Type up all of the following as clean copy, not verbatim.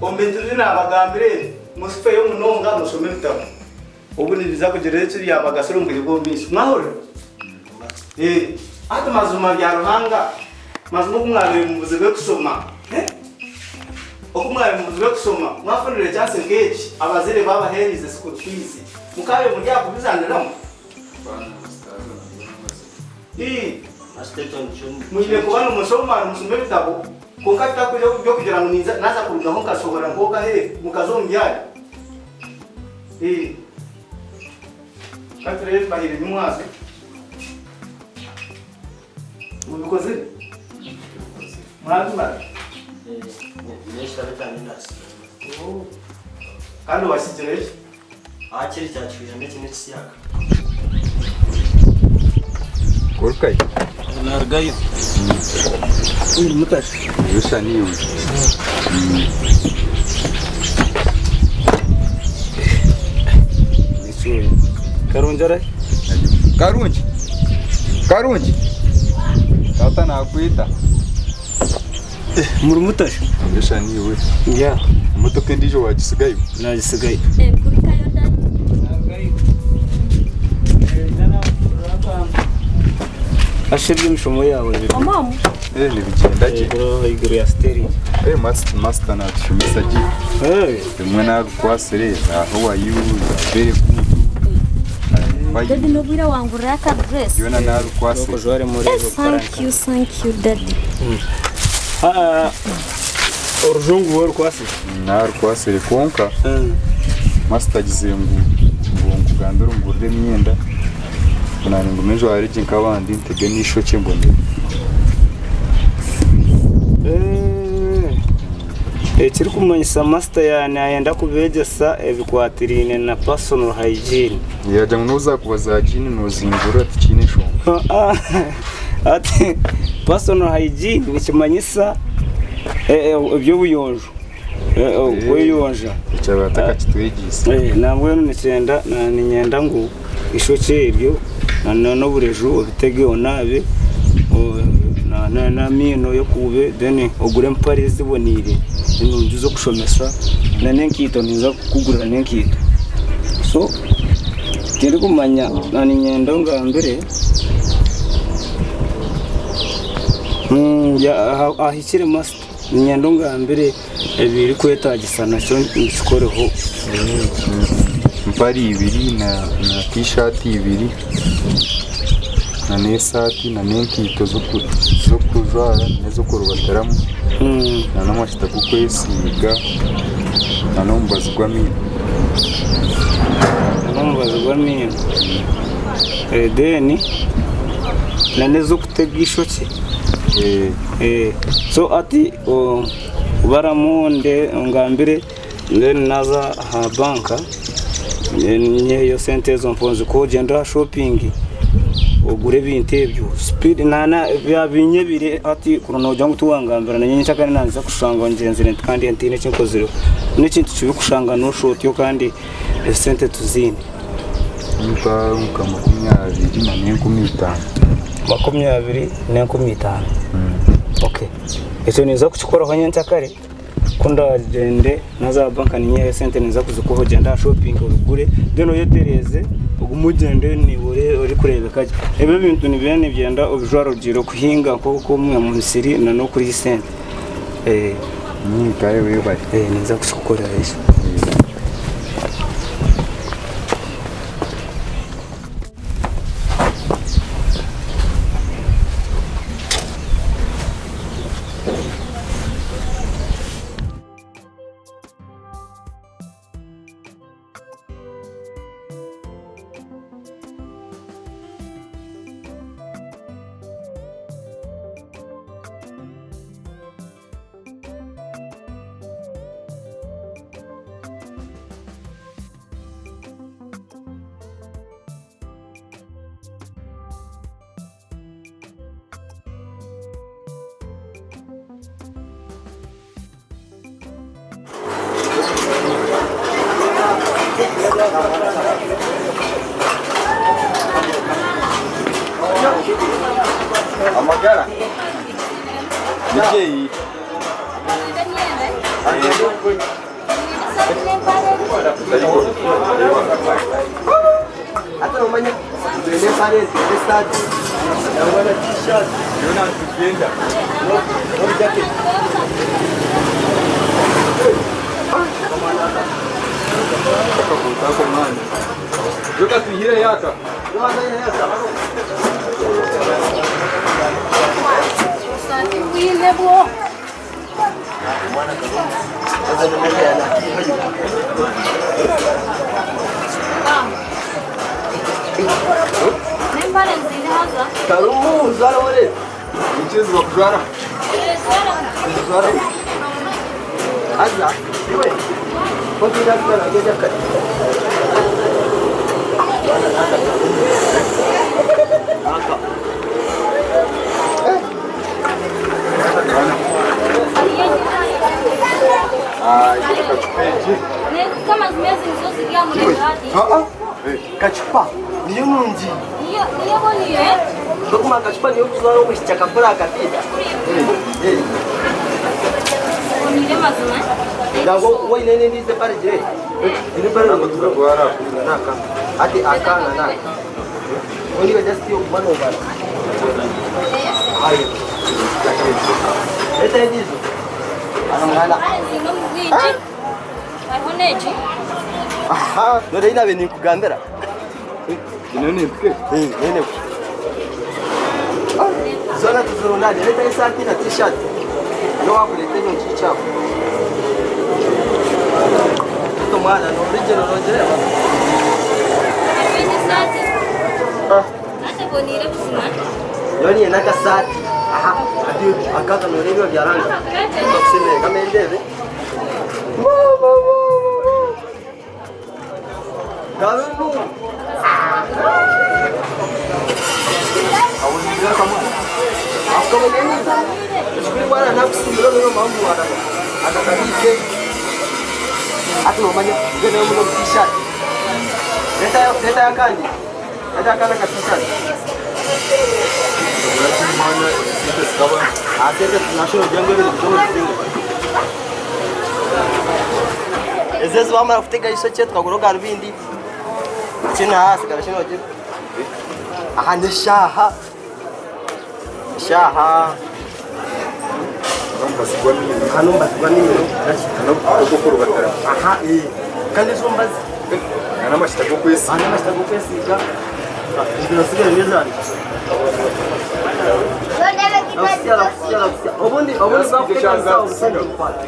ombenduri nabagambire musife yo munonga musome bitabo ubu nibiza kugerera cyo yabagasoro ngo yigombishe mwahora ati mazuma bya ruhanga mazuma kumwabire mu buzebe kusoma okumwabire mu buzebe kusoma mwafunire cyase ngechi abazire babaherize school fees mukabe mujya kubizaniramo mujye kubana umusoma musome bitabo kunkata kujya kugira ngo naza kurugaho nkasohora ngoga mukazombyari Katire bahire nyumwaze mubikoze mwazuma nesha bitanye ndasi kandi wasigereje akiri cyacwije ndetse n'ikiyaka Korkai nargayo mutashi yusa niyo Karunjara Karunji Tata nakwita Murumutashi yusa niyo ya motoka ndijo wagisigayo nagisigaye Kurikayo dad nargayo ashebye mishomo yawe mama ni bigenda ki iguru ya stereo master na shumisa ji rimwe na kwasere aho wayu bere dad nobwira wangurira ka dress yona na kwasere kujware muri thank you dad orujungu wari kwasi na kwasere konka master gizengu ngugandura ngurde myenda nani ngumejo arije nkabandi ntege nisho cyembone kiri kumanyisa master yani ayenda kubegesa ebikwatirine na personal hygiene yaje nuza kubaza hygiene nozingura tikinisho ati personal hygiene nikimanyisa ibyo buyonjo weyonja cyabataka kitwegisa namwe n'ikenda ninyenda ngo ishoke ibyo no burejo obitege onabe na mino yo kube then ogure mpare zibonire inunju zo kushomesa na nenkito niza kugura nenkito so tiri kumanya nani nyenda ngambere ya ahikire master nyenda ngambere ebiri kwetagisana cyo nshikoreho mpari ibiri na t-shirt ibiri na nesati na nenkito zo kujwara nezo kurubataramu na namashita kukwesiga na nombazi gwa mino then na nezo kutegishoke so ati baramunde ngambire then naza ha banka nyeyo sente zo mponzi ko genda shopping ogure bintebyo speed nana byabinye bire ati kuno jangu tuwangambira na nyinyi cyakane nanza kushanga ngenzire kandi antine cyenkozero n'ikintu kibi kushanga no shot yo kandi sente tuzini mpa kama 20 na 15 okay ese niza kuchikora kwa nyinyi cyakare kunda gende naza banka niye sente niza kuzikuho genda shopping urugure deno yetereze ugumugende ni uri kurebeka ebe bintu ni bene byenda ubijwara rugiro kuhinga ko mwe mu misiri na no kuri sente ni kaye we bari niza kushikora ejo Amagara. Nijei. Hata umanya ndio pale ndio start. Na wana t-shirt. Yona tukienda. No jacket. Kwa maana. Yoka tuhire yaka. Yoka yaka. Sasa wile bo. Sasa ndio yana. Nembare nzine haza. Karumu zara wale. Mchezo wa kujara. Zara. Azza. Iwe. Kwa kila mtu anakuja kati. Hapa. Kama zimezi nzozigia mlengati. Kachupa. Niyo munji. Niyo boniye. Dokuma kachupa niyo kuzara umeshika pora akapita. Bonire mazima. Dago wai nene nize pale je. Ni pale ngo tukagwara naka. Ati akana naka. Wani just yo mano bana. Ayo. Eta ndizo. Anamgala. Ahoneji. Aha, ndio ina beni kugambera. Nene mke? Nene. Zona tuzurunadi, leta isaki na t-shirt. Ndio wakulete hiyo chichapo. Mtoto mwana no original rojewa. Afanye sati. Hata bonire kusima. Yoni enaka sati. Aha, hadi akaza ndio vya rangi. Kuseme kama endeve. Karibu. Awuliza kama. Akama nini? Sikuwa bwana nakusimbira leo mambo atakabike. Hata umanya ngene mlo t-shirt. Leta ya kandi. Leta kana ka t-shirt. Mana itu kawan. Ada national jungle itu. Ezezo wama kutega iso chetu kakuroga arvindi. China hasi kana shino je. Aha ne shaha. Shaha. Bamba sigwani. Kanumba sigwani. Kanumba kokoro batara. Aha kandi zombazi. Ana mashitako kwesi. Ana mashitako kwesi ga. Tunasikia neza. Obundi bafika sawa usanje kupata.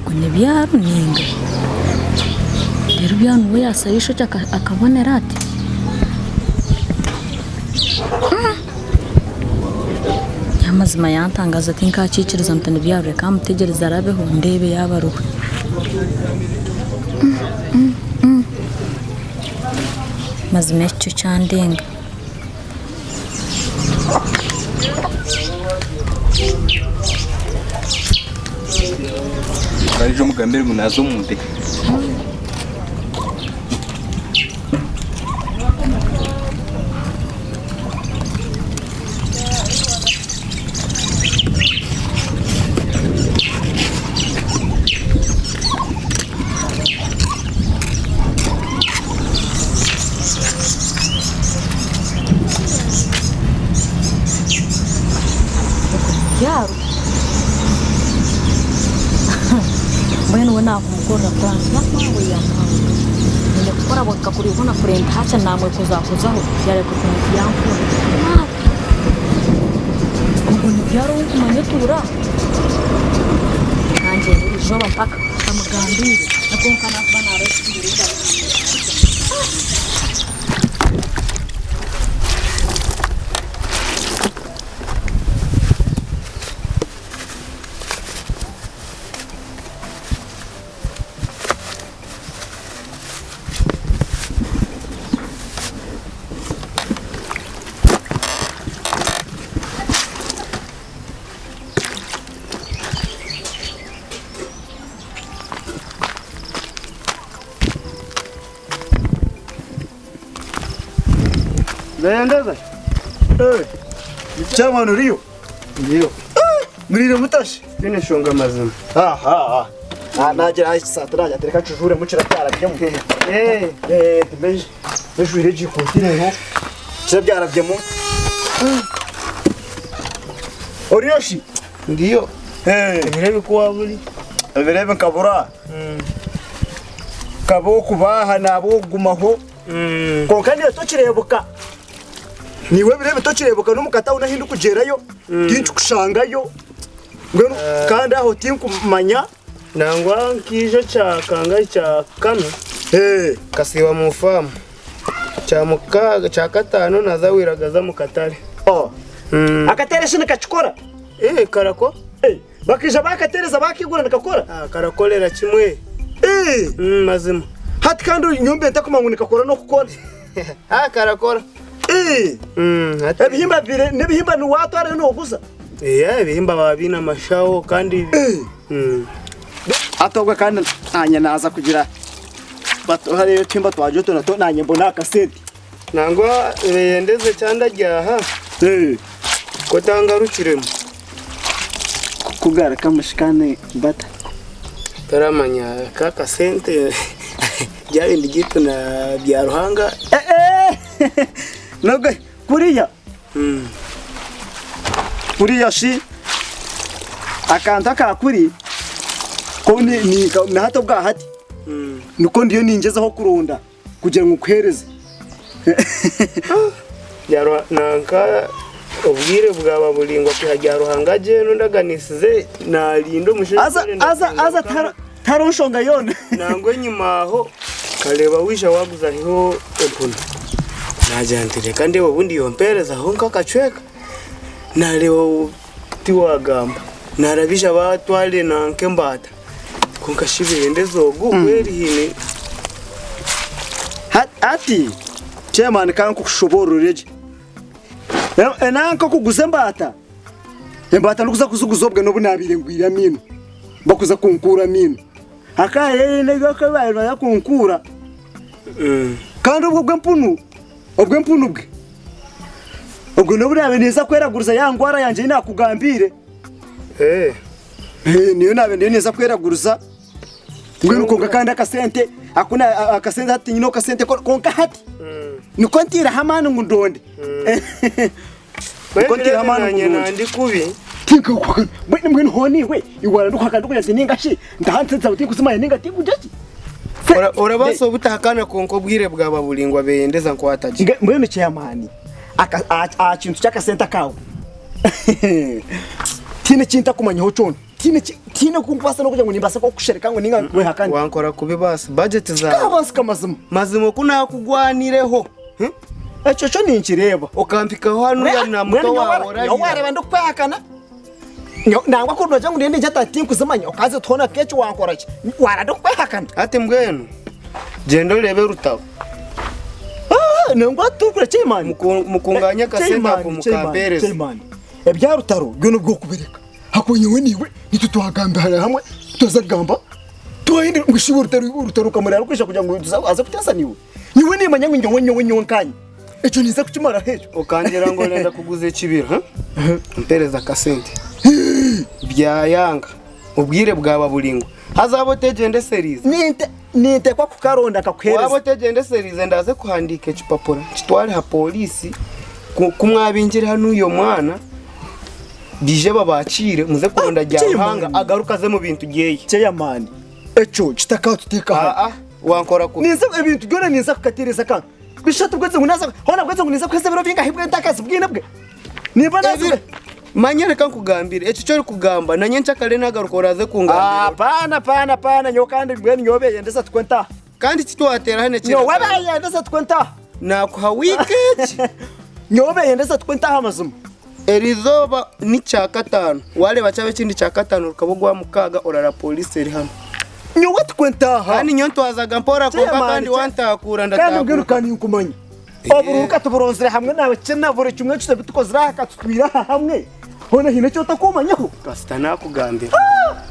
Kwenye byaru ninga rero byanu we yasayisho akabonera ati amazima yantangaza ati nkaciciriza mutane byaru reka mutegereza arabeho ndebe yabaruwe mazima icyo cyandenga Barijo mugambere munazo munde. niwe nakumukora plan yakwawe yamawe nene gukora bakakuri ubona kurenta hacha namwe kuzakuzaho yare kukuntu yankora ubwo ntibyaro kumanya tura kanje ijoba mpaka kamugambire nakonka nakubana arashirira Ndayandaza. Chairman uriyo? Ndiyo. Murire mutashi. Bine shonga mazima. nagira saa tatu atereka cujure mucira byarabye mu timeje bejure jikutire ho cyo byarabye mu Oriyoshi Ndiyo. Birebe ko waburi. birebe kabura kabo kubaha nabo gumaho ko kandi tokirebuka niwe birebe tokirebuka n'umukata unahinda kugerayo kintu kushangayo ngweno kandi aho tinkumanya Nangwa kijo cha kanga cha kano. Kasiwa mu famu. Cha mukaga cha katano nazawiragaza mu katare. akatere shine kachikora Karako. bakija bakatereza bakigura nakakora Karakolera kimwe. Mazima. hati kandi nyombe ntakumangu nikakora no kukora Karakora. ebihimba bire nebihimba ni watware no guza Ibihimba babina mashaho kandi atobwa kandi anya naza kugira bato hariyo timba twaje to nanye mbona akaseti nangwa yendeze cyanda ryaha ko tangarukiremo kugara kamashikane bata taramanya kaka sente byabindi gitu na bya ruhanga noge kuriya kuriya shi akanta kakuri ko ni na hato bwa hati nuko ndiyo ningezeho kurunda kugira ngo ukwereze yaro nanka ubwire bwaba bulingwa kwihajya ruhanga je nundaganisize nalindo mushe aza taronshonga yone nangwe nyuma aho kaleba wisha waguza hiho empuna najantire kandi ubundi yompereza aho nkakacweka nalewa tiwagamba narabisha batwale nanke mbata kunkashibire ndezogu kweri hine ati chairman kanku kushoborereje nanka kuguze mbata nukuza kuzuguzobwe no bunabire ngwira mino bakuza kunkura mino akaye nego kabaye yakunkura kandi ubwo bwempunu bwe ubwo no burabe neza kweraguruza yangwara yanje nakugambire niyo nabe ndiyo neza kweraguruza ngwino konga kandi akasente akuna akasente hati nyino kasente konka hati nuko ntira hamana ngundonde kontira hamana nyena ndi kubi tinka kwa mwene honi we iwara ndukaka nduko yati ningashi ndahanze uti kusima ninga tikujaji ora baso butakana konko bwire bwaba bulingwa beyendeza nko ataji mwene chairman aka kintu cyakasente kawo tine kinta kumanya ho cono tine kumpasa no kuja ngo nimbasa ko kushereka ngo ninga we hakandi wankora kubi basi budget za kabasi kamazima mazimo kuna kugwanireho echo ni nkireba okampika hano ya namuka wawe yo wareba ndukpakana nangwa ko noja ngo ndende jata tinku zamanya okaze tona kecho wankora ki wara ndukpakana ati mbwenu jendo lebe rutaho nangwa tukura chairman mukunganya kasenta ko mukampereza chairman ebya rutaro gyo bwo kubireka hakonyewe niwe nitutuhagambe hamwe tuzagamba twahinde ngushibo rutaro kamara rukisha kugira ngo aza kutasa niwe ni manya ngo nyonwe nkanye echo niza kuchimara hejo okangera ngo nenda kuguze kibira mpereza kasente bya yanga ubwire bwaba bulingo hazabo tegende series ninte kwa kukaronda kakwereza wabo tegende series ndaze kuhandika kipapura kitwale ha polisi kumwabinjire hano uyo mwana bije babacire muze kuronda jya ruhanga agaruka ze mu bintu geye chairman echo kitaka tuteka wankora ku niza ibintu byona niza kukatereza kan bishatu gweze ngunaza hona gweze nguniza kwese biro binga hibwe ndakazi bwine bwe niba nazi manyere kan kugambira echo cyo kugamba nanye nchakale nagaruka uraze kungambira pana nyo kandi bweni nyobeye ndesa tukwenta kandi titwatera hane nyo wabeye ndesa tukwenta nakuha weekend nyobeye ndesa tukwenta hamazuma erizoba ni cyakatano wale bacabe kindi cyakatano rukabogwa mukaga orara police eri hano nyowe tukwenta hani nyonto wazaga mpora ko kandi wantakura ndatakura kandi ngirukani ukumanya oburuka tuburonzere hamwe nawe cyena buri kimwe cyose bitukozira hakatutwira hamwe hone hine cyo takumanyaho pasita nakugambira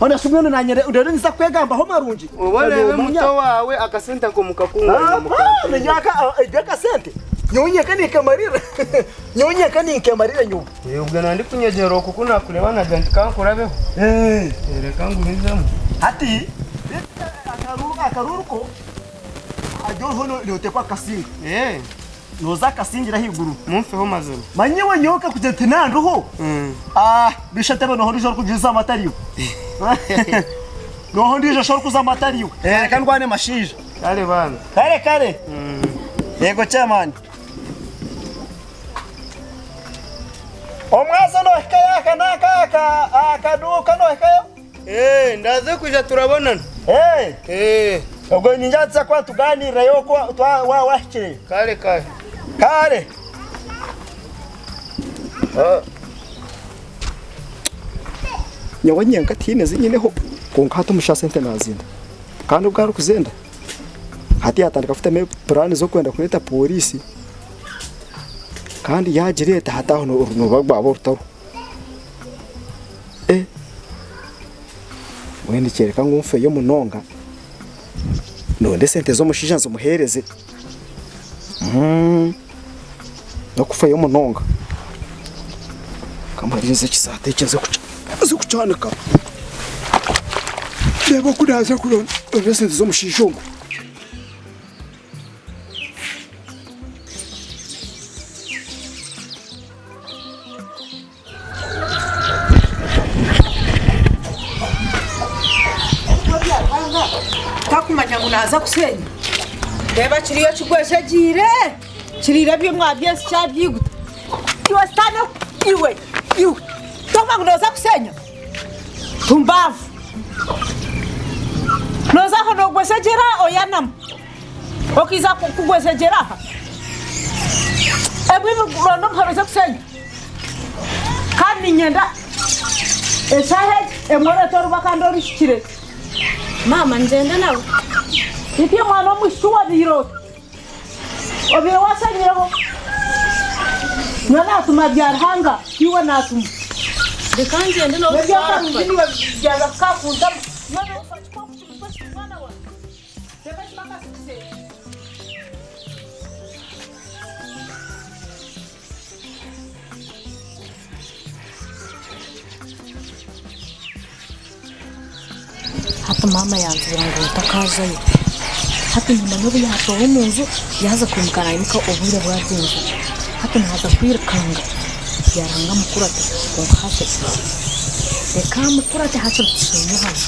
hone shumwe nanyere urere nza kwegamba ho marungi ubolebe muto wawe akasenta ko mukakunga mukakunga nyaka ega sente nyonyeka ni kamarira nyonyeka ni kamarira nyu ubwo nandi kunyegero kuko nakureba na ganti kankurabeho reka ngurizemo ati akaruru ko ajyo hono lyote kwa kasinga noza kasingira higuru mumfeho mazuru manyewe nyoka kugete nanduho bishate bano hori joro kujiza amatariyo no hondi joro kuza amatariyo reka ndwane mashija kare bana kare yego chairman omwazo no kaya kanaka akaduka no kaya ndaze kuja turabonana ubwo ninjatsa kwa tuganira yoko wahikire kare nyawe nyenga tine zinyineho konka hatu mushasente nazinda kandi ubwaro kuzenda hati yatandika afite me plan zo kwenda kuleta polisi kandi yagireta hataho no bagwabo rutaro wende kereka ngumfe yo munonga nonde sente zo mushijanzo muhereze no kufa yo munonga kamarize kisatekezo kucanika lebo kudaza kulona sente zo mushijongo takumanya ngo naza kusenya reba kiriyo kigweshe gire kirire byo mwabyensi cyabyiguta iwe stane iwe toma ngo naza kusenya tumbavu noza hono gweshe gera oyanam okiza kugweshe gera ebwi rondo mporoze kusenya kandi nyenda esahe emore toruba kandori shikire mama njenda nawe Iti mwana mwishuwa biro obiro wasanyeho nana tumabyara hanga iwe natum dekanje ndino byaka ngini byaza kakunda nana ufati kwa kuchukua mwana wa teka chimaka sise hata mama yanzira ngo utakazayo hata nyuma n'ubu yatowe mu nzu yaza kumukana imuka ubure bwagenze hata ntaza kwirukanga yaranga mukuru ati ngo hashe reka mukuru ati hashe bishinye hano